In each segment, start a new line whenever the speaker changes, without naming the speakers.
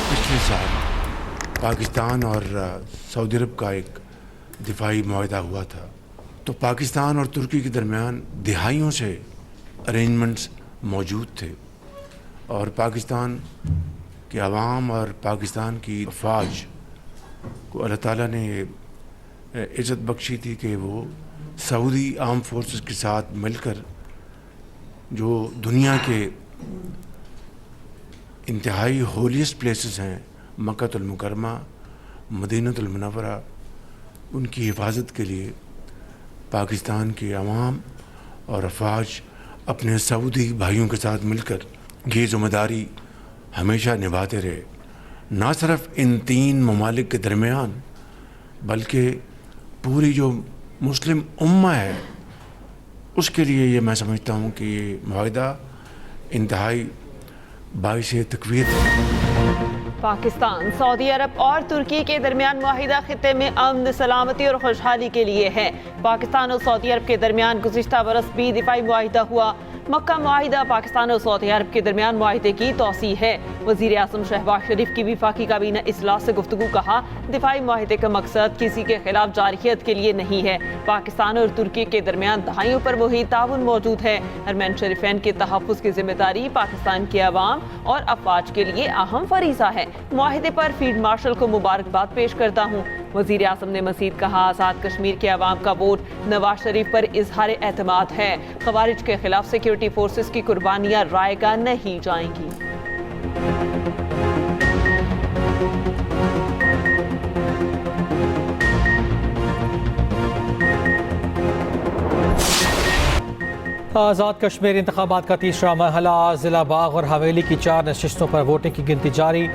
पिछले साल पाकिस्तान और सऊदी अरब का एक दिफाई मुआहदा हुआ था, तो पाकिस्तान और तुर्की के दरमियान दिहाइयों से अरेंजमेंट्स मौजूद थे और पाकिस्तान के अवाम और पाकिस्तान की फ़ौज को अल्लाह ताला ने इज़्ज़त बख्शी थी कि वो सऊदी आर्म फोर्सेस के साथ मिलकर जो दुनिया के इंतहाई होलीस्ट प्लेसेस हैं, मक्कातुल मुकरमा, मदीनतुल मुनव्वरा, उनकी हिफाजत के लिए पाकिस्तान के अवाम और अफवाज अपने सऊदी भाइयों के साथ मिलकर ये ज़िम्मेदारी हमेशा निभाते रहे। ना सिर्फ इन तीन ममालिक के दरमियान बल्कि पूरी जो मुस्लिम उम्मा है उसके लिए ये मैं समझता हूँ कि ये मुआहदा इंतहाई बाइसे तक़वीत है।
पाकिस्तान, सऊदी अरब और तुर्की के दरमियान मुआहिदा खित्ते में अमन, सलामती और खुशहाली के लिए है। पाकिस्तान और सऊदी अरब के दरमियान गुज़िश्ता बरस भी दिफाई मुआहिदा हुआ। मक्का मुआहिदा पाकिस्तान और सऊदी अरब के दरमियान मुआहिदे की तौसी है। वज़ीर आज़म शहबाज शरीफ की वफाकी काबीना इजलास से गुफ्तगू कहा, दिफाई मुआहिदे का मकसद किसी के खिलाफ जारहियत के लिए नहीं है। पाकिस्तान और तुर्की के दरमियान दहाइयों पर वही ताउन मौजूद है। हरमैन शरीफैन के तहफ़्फ़ुज़ की जिम्मेदारी पाकिस्तान के अवाम और अफवाज के लिए अहम फरीज़ा है। मुआहिदे पर फील्ड मार्शल को मुबारकबाद पेश करता हूँ। वज़ीर आज़म ने मज़ीद कहा, आज़ाद कश्मीर के अवाम का वोट नवाज शरीफ पर इजहार एतमाद है। ख़वारिज के खिलाफ सिक्योरिटी फोर्सेस की कुर्बानियाँ रायगा नहीं जाएंगी।
आज़ाद कश्मीर इंतखाबात का तीसरा मरहला, ज़िला बाग और हवेली की 4 नशिस्तों पर वोटिंग की गिनती जारी।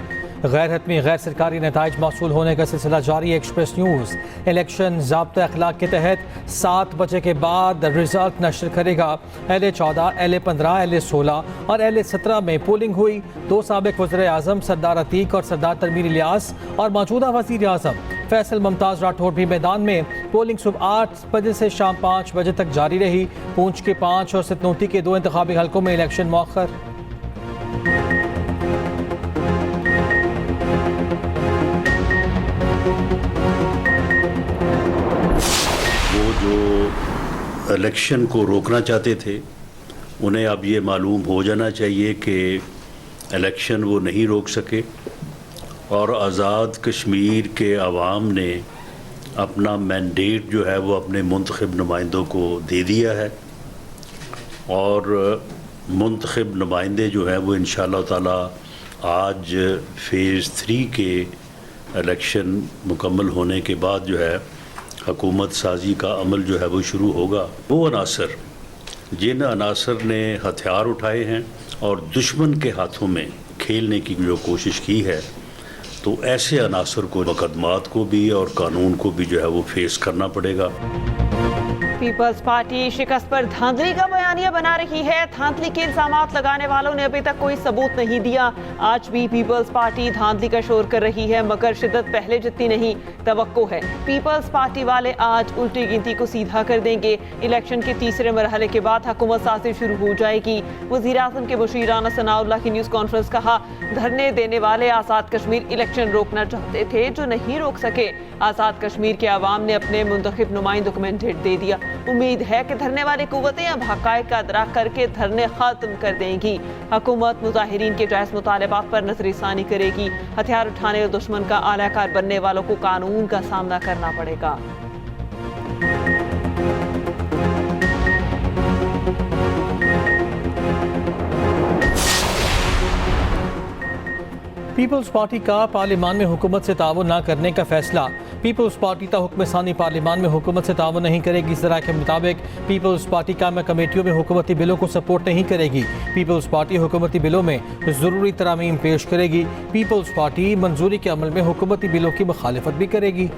गैर हतमी गैर सरकारी नताइज मौसूल होने का सिलसिला जारी। एक्सप्रेस न्यूज़ इलेक्शन ज़ाब्ता अखलाक के तहत 7 बजे के बाद रिजल्ट नशर करेगा। LA-14, LA-15, LA-16 और LA-17 में पोलिंग हुई। 2 साबिक वज़ीर आज़म सरदार अतीक और सरदार तनवीर इलियास और मौजूदा वज़ीर आज़म फैसल मुमताज़ राठौर भी मैदान में। पोलिंग सुबह 8 बजे से शाम 5 बजे तक जारी रही। पूंछ के 5 और सतनूती के 2 इंतखाबी हलकों में इलेक्शन मौखर।
जो इलेक्शन को रोकना चाहते थे उन्हें अब ये मालूम हो जाना चाहिए कि इलेक्शन वो नहीं रोक सके और आज़ाद कश्मीर के अवाम ने अपना मैंडेट जो है वो अपने मुंतखब नुमाइंदों को दे दिया है और मुंतखब नुमाइंदे जो हैं वो इंशाअल्लाह ताला आज फ़ेज़ 3 के इलेक्शन मुकम्मल होने के बाद जो है हुकूमत साजी का अमल जो है वो शुरू होगा। वो अनासर जिन अनासर ने हथियार उठाए हैं और दुश्मन के हाथों में खेलने की जो कोशिश की है, तो ऐसे अनासर को मुकदमात को भी और कानून को भी जो है वो फेस करना पड़ेगा।
पीपल्स पार्टी शिकस्त पर धांधली का बयानिया बना रही है। धांधली के इल्जामात लगाने वालों ने अभी तक कोई सबूत नहीं दिया। आज भी पीपल्स पार्टी धांधली का शोर कर रही है, मगर शिद्दत पहले जितनी नहीं। तवक्को है पीपल्स पार्टी वाले आज उल्टी गिनती को सीधा कर देंगे। इलेक्शन के तीसरे मरहले के बाद हुकूमत साजी शुरू हो जाएगी। वज़ीर आज़म के मुशीर राना सनाउल्लाह की न्यूज़ कॉन्फ्रेंस कहा, धरने देने वाले आज़ाद कश्मीर इलेक्शन रोकना चाहते थे जो नहीं रोक सके। आज़ाद कश्मीर के अवाम ने अपने मुंतखब नुमाइंदों को मैंडेट दे दिया। उम्मीद है कि धरने वाली कुव्वतें अब हक़ाइक़ का अदराक करके धरने ख़त्म कर देंगी। हुकूमत मुज़ाहिरीन के जायज़ मुतालबात पर नज़रसानी करेगी। हथियार उठाने और दुश्मन का आलाकार बनने वालों को कानून का सामना करना पड़ेगा।
पीपल्स पार्टी का पार्लियामान में हुकूमत से ताउन न करने का फैसला। पीपल्स पार्टी का हुक्म सानी पार्लियामान में हुकूमत से ताउन नहीं करेगी। इस तरह के मुताबिक पीपल्स पार्टी कायम कमेटियों में हुकूमती बिलों को सपोर्ट नहीं करेगी। पीपल्स पार्टी हुकूमती बिलों में ज़रूरी तरामीम पेश करेगी। पीपल्स पार्टी मंजूरी के अमल में हुकूमती बिलों की मुखालिफत भी करेगी।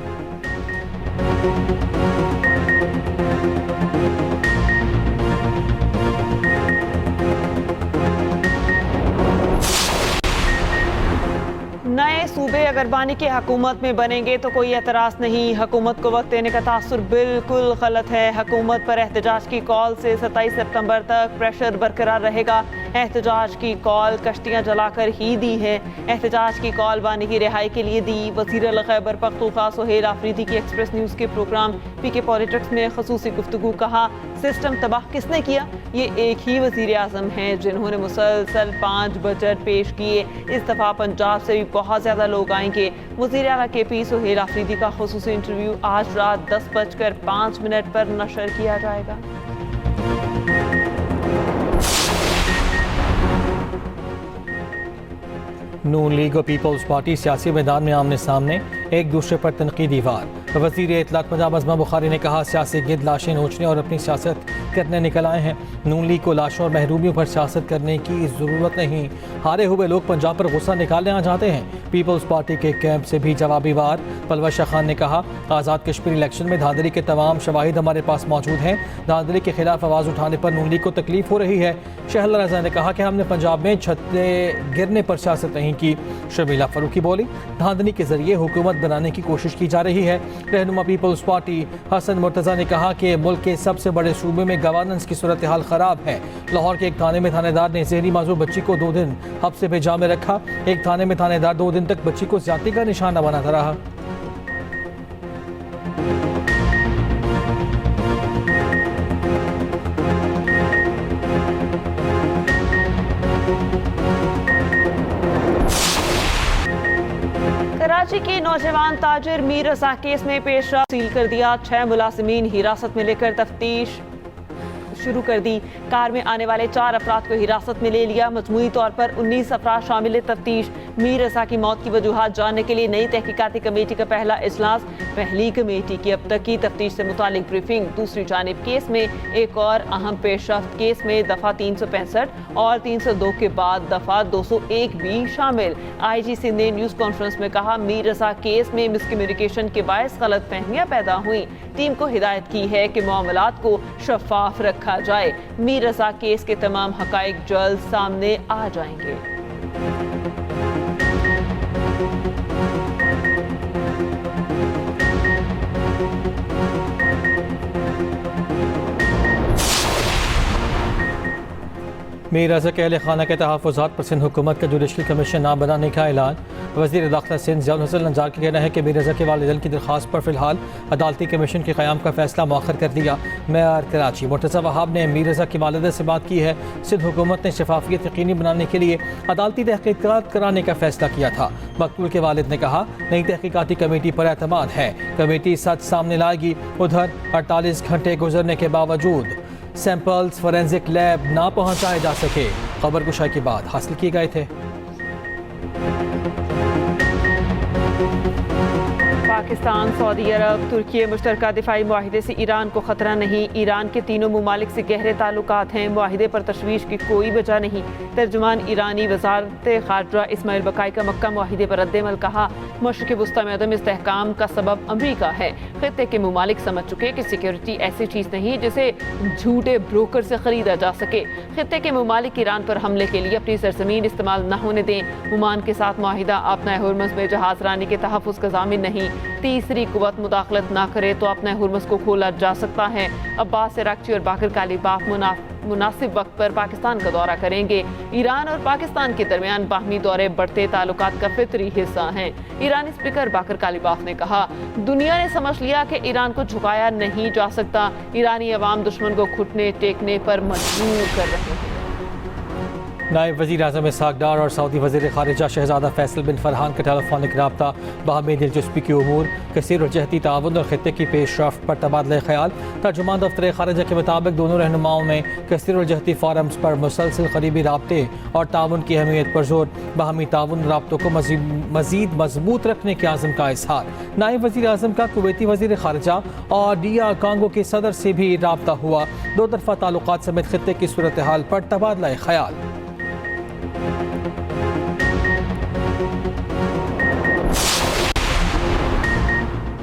नए सूबे अगर बानी की हुकूमत में बनेंगे तो कोई एतराज़ नहीं। हुकूमत को वक्त देने का तासुर बिल्कुल गलत है। हुकूमत पर एहतजाज की कॉल से 27 सितंबर तक प्रेशर बरकरार रहेगा। एहतजाज की कॉल कश्तियाँ जलाकर ही दी है। एहतजाज की कॉल बानी की रिहाई के लिए दी। वज़ीर खैबर पख्तूनख्वा सुहेल आफरीदी की एक्सप्रेस न्यूज़ के प्रोग्राम पीके पॉलिटिक्स में खसूसी गुफ्तगू। कहा, सिस्टम तबाह किसने किया? ये एक ही वज़ीर आज़म हैं जिन्होंने मुसलसल 5 बजट पेश किए। इस दफ़ा पंजाब से भी बहुत ज़्यादा लोग आएंगे। वज़ीर आला KP सुहेल आफरीदी का खसूसी इंटरव्यू आज रात 10:05 पर नशर किया जाएगा।
नून लीग और पीपल्स पार्टी सियासी मैदान में आमने सामने, एक दूसरे पर तनकीदी वार। वज़ीर इत्तलात पंजाब अज़मा बुखारी ने कहा, सियासी गिद्ध लाशें नोचने और अपनी सियासत करने निकल आए हैं। नून लीग को लाशों और महरूमियों पर सियासत करने की ज़रूरत नहीं। हारे हुए लोग पंजाब पर गुस्सा निकालने आ जाते हैं। पीपल्स पार्टी के कैंप से भी जवाबी वार। पलवल शाह खान ने कहा, आज़ाद कश्मीर इलेक्शन में धांधली के तमाम शवाहिद हमारे पास मौजूद हैं। धांधली के खिलाफ आवाज़ उठाने पर नून लीग को तकलीफ हो रही है। शहला रज़ा ने कहा कि हमने पंजाब में छतें गिरने पर सियासत नहीं की। शर्मिला फारूकी बोली, धांधली के जरिए हुकूमत बनाने की कोशिश की जा रही है। रहनुमा पीपल्स पार्टी हसन मुर्तज़ा ने कहा कि मुल्क के सबसे बड़े सूबे में गवर्नेंस की सूरत हाल ख़राब है। लाहौर के एक थाने में थानेदार ने जहरी माजूर बच्ची को 2 दिन हब्से पे जा में रखा। एक थाने में थानेदार 2 दिन तक बच्ची को ज्यादती का निशाना बनाता रहा।
कराची के नौजवान ताजिर मीर रज़ा केस में पेशरफ सील कर दिया। 6 मुलाजिमीन हिरासत में लेकर तफ्तीश शुरू कर दी। कार में आने वाले 4 अफराद को हिरासत में ले लिया। मजमूई तौर पर 19 अफराद शामिल तफ्तीश। मीर रज़ा की मौत की वजूहात जानने के लिए नई तहकीकाती कमेटी का पहला इजलास। पहली कमेटी की अब तक की तफ्तीश से मुतालिक ब्रीफिंग। दूसरी जानिब केस में एक और अहम पेशरफ्त। केस में दफ़ा 365 और 302 के बाद दफ़ा 201 भी शामिल। IG सिंध ने न्यूज़ कॉन्फ्रेंस में कहा, मीर रज़ा केस में मिसकम्युनिकेशन के बायस गलत फहमियाँ पैदा हुई। टीम को हिदायत की है कि मामलात को शफाफ रखा जाए। मीर रज़ा केस के तमाम हकाइक जल्द सामने आ जाएंगे।
मीर रज़ा के अहल खाना के तहफ़्फ़ुज़ात पर सिंध हुकूमत का जुडिशल कमीशन नाम बनाने का ऐलान। वज़ीर दाखिला सिंध ज़ियाउल हसन नज़ार का कहना है कि मीर रज़ा के वालिदैन की दरख्वास्त पर फ़िलहाल अदालती कमीशन के क़याम का फ़ैसला मौखर कर दिया। मेयर कराची मुर्तज़ा वहाब ने मीर रज़ा की वालिदा से बात की है। सिंध हुकूमत ने शफाफियत यकीनी बनाने के लिए अदालती तहक़ीक़ात कराने का फ़ैसला किया था। मकतूल के वालिद ने कहा, नई तहक़ीक़ाती कमेटी पर एतमाद है, कमेटी सच सामने लाएगी। उधर 48 घंटे गुजरने के बावजूद सैंपल्स फोरेंसिक लैब ना पहुंचाए जा सके। खबर कुशाई के बाद हासिल किए गए थे।
पाकिस्तान, सऊदी अरब, तुर्की मुश्तरका दिफाई मुआहिदे से ईरान को खतरा नहीं। ईरान के तीनों ममालिक से गहरे ताल्लुकात हैं। मुआहिदे पर तशवीश की कोई वजह नहीं। तर्जुमान ईरानी वज़ारत ख़ारजा इस्माइल बकाई का मक्का मुआहिदे पर रद्द-ए-अमल। कहा, मशरिक़ वुस्ता में अदम इस्तेहकाम का सबब अमरीका है। ख़ित्ते के ममालिक समझ चुके कि सिक्योरिटी ऐसी चीज़ नहीं जिसे झूठे ब्रोकर से ख़रीदा जा सके। ख़ित्ते के ममालिक ईरान पर हमले के लिए अपनी सरज़मीन इस्तेमाल न होने दें। ओमान के साथ मुआहिदा अपना हुर्मज़ में जहाज़ रानी के तहफ़्फ़ुज़ का ज़ामिन नहीं। तीसरी कुव्वत मुदाखलत ना करे तो अपने हुर्मज़ को खोला जा सकता है। अब्बास इराक़ची और बाकर कालिबाफ मुनासिब वक्त पर पाकिस्तान का दौरा करेंगे। ईरान और पाकिस्तान के दरमियान बाहमी दौरे बढ़ते ताल्लुकात का फितरी हिस्सा हैं। ईरानी स्पीकर बाकर कालिबाफ ने कहा, दुनिया ने समझ लिया कि ईरान को झुकाया नहीं जा सकता। ईरानी अवाम दुश्मन को घुटने टेकने पर मजबूर कर रहे हैं।
नायब वज़ीर आज़म इसहाक़ डार और सऊदी वज़ीर ख़ारिजा शहज़ादा फैसल बिन फरहान का टेलीफोनिक रब्ता। बाहमी दिलचस्पी के उमूर, कसीर और जहती ताउन और ख़ित्ते की पेशरफ्त पर तबादला ख़याल। तर्जुमान दफ्तर ख़ारिजा के मुताबिक दोनों रहनुमाओं में कसीर और जहती फ़ोरम्स पर मुसलसल करीबी राब्ते और ताउन की अहमियत पर जोर। बाहमी ताउन राब्तों को मज़ीद मजबूत रखने के आज़म का इज़हार। नायब वज़ीर आज़म का कुवैती वज़ीर ख़ारिजा और DR कांगो के सदर से भी राब्ता हुआ। 2 तरफ़ा ताल्लुकात समेत ख़ित्ते की सूरत हाल पर तबादला ख़याल।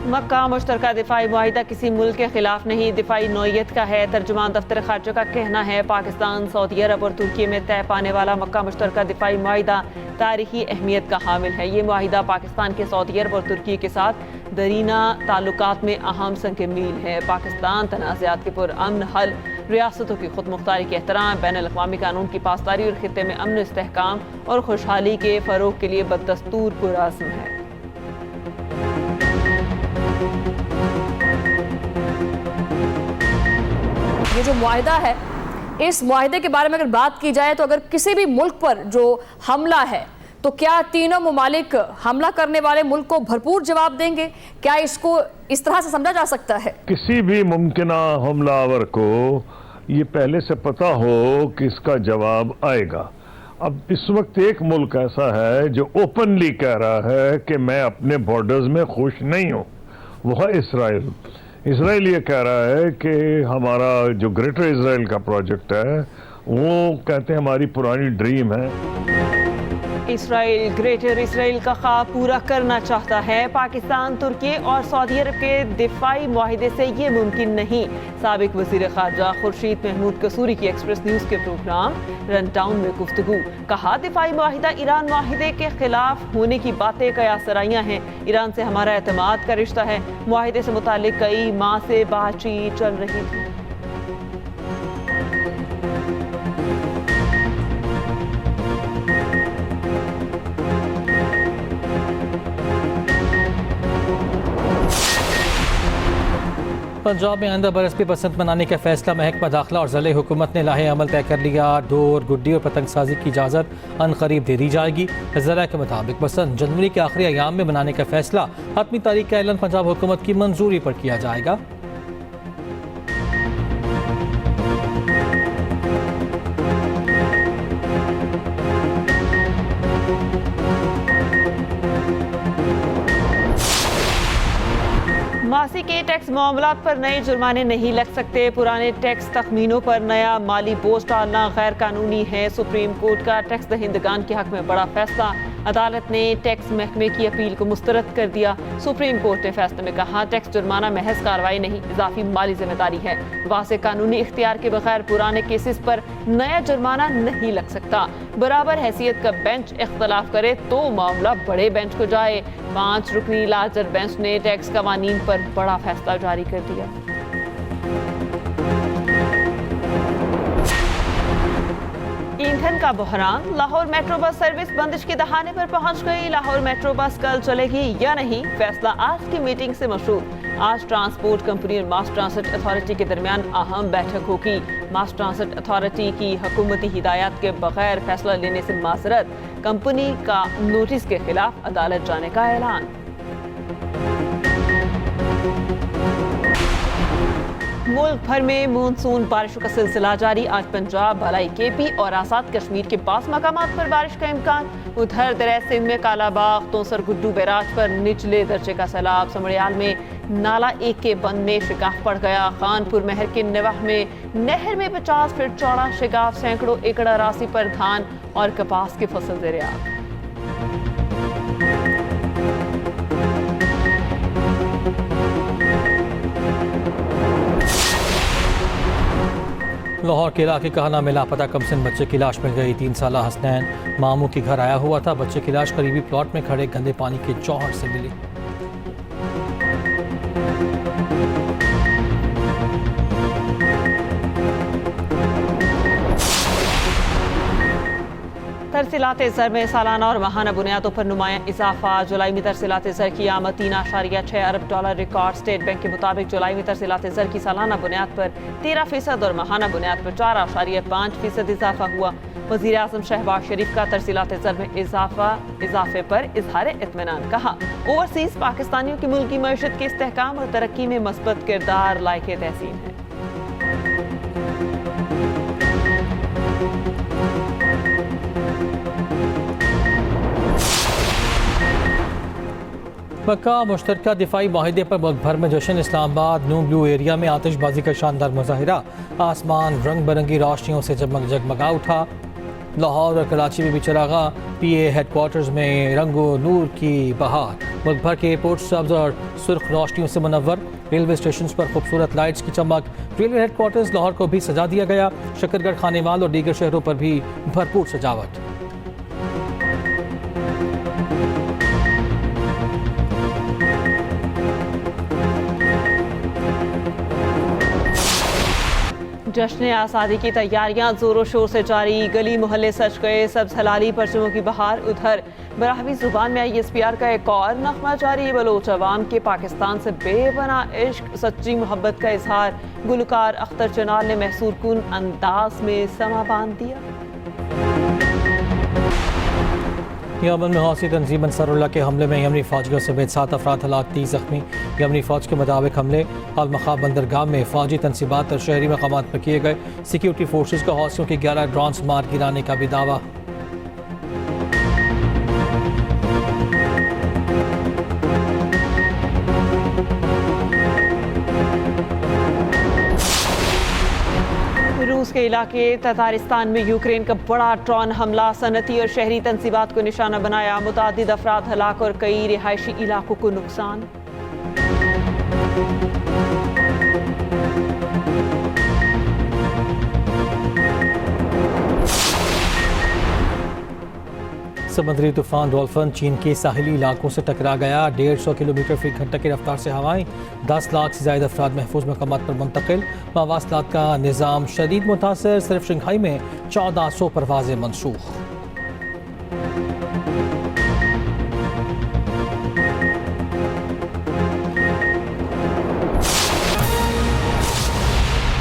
मक्का मुश्तरका दिफाई मुआहिदा किसी मुल्क के खिलाफ नहीं, दिफाई नौयत का है। तर्जुमान दफ्तर खारजा का कहना है, पाकिस्तान, सऊदी अरब और तुर्की में तय पाने वाला मक्का मुश्तरका दिफाई मुआहिदा तारीखी अहमियत का हामिल है। ये मुआहिदा पाकिस्तान के सऊदी अरब और तुर्की के साथ दरीना ताल्लुकात में अहम संग मील है। पाकिस्तान तनाज़ात के पुरअमन हल रियासतों की खुद मुख्तारी के एहतराम, बैनुल अक़वामी कानून की पासदारी और खित्ते में अमन, इस्तेहकाम और खुशहाली के फ़रोग़ के लिए बदस्तूर पुरअज़्म है।
ये जो मुआहिदा है, इस मुआहिदे के बारे में अगर बात की जाए तो अगर किसी भी मुल्क पर जो हमला है तो क्या तीनों मुमालिक हमला करने वाले मुल्क को भरपूर जवाब देंगे? क्या इसको इस तरह से समझा जा सकता है?
किसी भी मुमकिन हमलावर को ये पहले से पता हो कि इसका जवाब आएगा। अब इस वक्त एक मुल्क ऐसा है जो ओपनली कह रहा है कि मैं अपने बॉर्डर्स में खुश नहीं हूँ, वो है इसराइल। इसराइल ये कह रहा है कि हमारा जो ग्रेटर इसराइल का प्रोजेक्ट है वो कहते हैं हमारी पुरानी ड्रीम है।
इसराइल ग्रेटर इसराइल का ख्वाब पूरा करना चाहता है। पाकिस्तान, तुर्की और सऊदी अरब के दिफाई मुआहिदे से ये मुमकिन नहीं। साबिक वज़ीर ख़ारजा खुर्शीद महमूद कसूरी की एक्सप्रेस न्यूज़ के प्रोग्राम रन टाउन में गुफ्तगू। कहा, दिफाई मुआहिदा ईरान मुआहिदे के खिलाफ होने की बातें कयासराइयाँ हैं। ईरान से हमारा एतमाद का रिश्ता है। मुआहिदे से मुतालिक कई माह से बातचीत चल रही थी।
पंजाब में आइंदा बरस भी बसंत मनाने का फैसला महकमा दाखिला और ज़िले हुकूमत ने लाहे अमल तय कर लिया। डोर, गुड्डी और पतंगसाजी की इजाज़त अनकरीब दे दी जाएगी। ज़िला के मुताबिक बसंत जनवरी के आखिरी अयाम में मनाने का फैसला हतमी तारीख का ऐलान पंजाब हुकूमत की मंजूरी पर किया जाएगा।
मासी के टैक्स मामलात पर नए जुर्माने नहीं लग सकते। पुराने टैक्स तखमीनों पर नया माली बोझ डालना गैर कानूनी है। सुप्रीम कोर्ट का टैक्स दहिंदगान के हक में बड़ा फैसला। अदालत ने टैक्स महकमे की अपील को मुस्तरद कर दिया। सुप्रीम कोर्ट ने फैसले में कहा, टैक्स जुर्माना महज कार्रवाई नहीं, इजाफी माली जिम्मेदारी है। वाज़े कानूनी इख्तियार के बगैर पुराने केसेस पर नया जुर्माना नहीं लग सकता। बराबर हैसियत का बेंच इख्तलाफ करे तो मामला बड़े बेंच को जाए। 5 रुकनी लार्जर बेंच ने टैक्स कवानीन पर बड़ा फैसला जारी कर दिया। ईंधन का बहरान, लाहौर मेट्रो बस सर्विस बंदिश के दहाने पर पहुंच गई। लाहौर मेट्रो बस कल चलेगी या नहीं, फैसला आज की मीटिंग से मशहूर। आज ट्रांसपोर्ट कंपनी और मास ट्रांसिट अथॉरिटी के दरमियान अहम बैठक होगी। मास ट्रांसिट अथॉरिटी की हुकूमती हिदायत के बगैर फैसला लेने से माजरत, कंपनी का नोटिस के खिलाफ अदालत जाने का ऐलान। मुल्क भर में मानसून बारिशों का सिलसिला जारी। आज पंजाब, भलाई, केपी और आज़ाद कश्मीर के बास मकामात पर बारिश का इम्कान। उधर दरिया सिंध में कालाबाग, तोसर गुड्डू बैराज पर निचले दर्जे का सैलाब। समड़ियाल में नाला 1 के बंद में शिगाफ पड़ गया। खानपुर महर के निवाह में नहर में 50 फीट चौड़ा शिगाफ, सैकड़ों एकड़ अरासी पर धान और कपास की फसल ज़ेर-ए-आब।
लाहौर के इलाके कहना में लापता कमसिन बच्चे की लाश मिल गई। 3 साला हसनैन मामू के घर आया हुआ था। बच्चे की लाश करीबी प्लॉट में खड़े गंदे पानी के जौहर से मिली।
तरसीलात ज़र में सालाना और माहाना बुनियादों पर नुमायां इजाफा। जुलाई में तरसीलात ज़र की आमद $3.6 अरब रिकॉर्ड। स्टेट बैंक के मुताबिक जुलाई में तरसीलात ज़र की सालाना बुनियाद पर 13% और माहाना बुनियाद पर 4.5% इजाफा हुआ। वज़ीर आज़म शहबाज शरीफ का तरसीलात ज़र में इजाफे पर इजहार इत्मीनान। कहा, ओवरसीज पाकिस्तानियों की मुल्की मईशत के इस्तेहकाम और तरक्की में मस्बत किरदार लायक तहसीन है।
मक्का मुश्तरका दिफाई माहिदे पर मुल्क भर में जश्न। इस्लामाबाद न्यू ब्लू एरिया में आतिशबाजी का शानदार मुजाहिरा। आसमान रंग बिरंगी रोशनियों से जगमगा उठा। लाहौर और कराची में भी चरागा। PA हेडक्वार्टर्स में रंगो नूर की बहार। मुल्क भर के एयरपोर्ट सब्ज और सुर्ख रोशनियों से मुनव्वर। रेलवे स्टेशन पर खूबसूरत लाइट्स की चमक। रेलवे हेडक्वार्टर्स लाहौर को भी सजा दिया गया। शकरगढ़, खानेवाल और दीगर शहरों पर भी भरपूर सजावट।
जश्न आज़ादी की तैयारियां जोरों शोर से जारी, गली मोहल्ले सज गए, सब्ज हलाली परचमों की बहार। उधर बराहवी जुबान में ISPR का एक और नगमा जारी, बलोच अवाम के पाकिस्तान से बेपना इश्क सच्ची मोहब्बत का इजहार। गुलकार अख्तर चनाल ने महसूर कुन अंदाज में समा बांध दिया।
यमन में हौसी तंजीम अंसारुल्लाह के हमले में यमनी फौजियों समेत 7 अफराद हलाक, 30 जख्मी। यमनी फौज के मुताबिक हमले अल-मखाब बंदरगाह में फौजी तनसीबात और शहरी मकामात पर किए गए। सिक्योरिटी फोर्सेज को हौसियों के 11 ड्रोन्स मार गिराने का भी दावा।
रूस के इलाके ततारिस्तान में यूक्रेन का बड़ा ड्रोन हमला, सनती और शहरी तंसीबात को निशाना बनाया। मुतादिद अफराद हलाक और कई रिहायशी इलाकों को नुकसान।
समुद्री तूफान डॉल्फिन चीन के साहिली इलाकों से टकरा गया। 150 किलोमीटर फी घंटा की रफ्तार से हवाएं। 10 लाख से ज्यादा अफराद महफूज मकामात पर मुंतकिल। मवासलात का निज़ाम शदीद मुतासर, सिर्फ शंघाई में 1400 परवाजें मनसूख।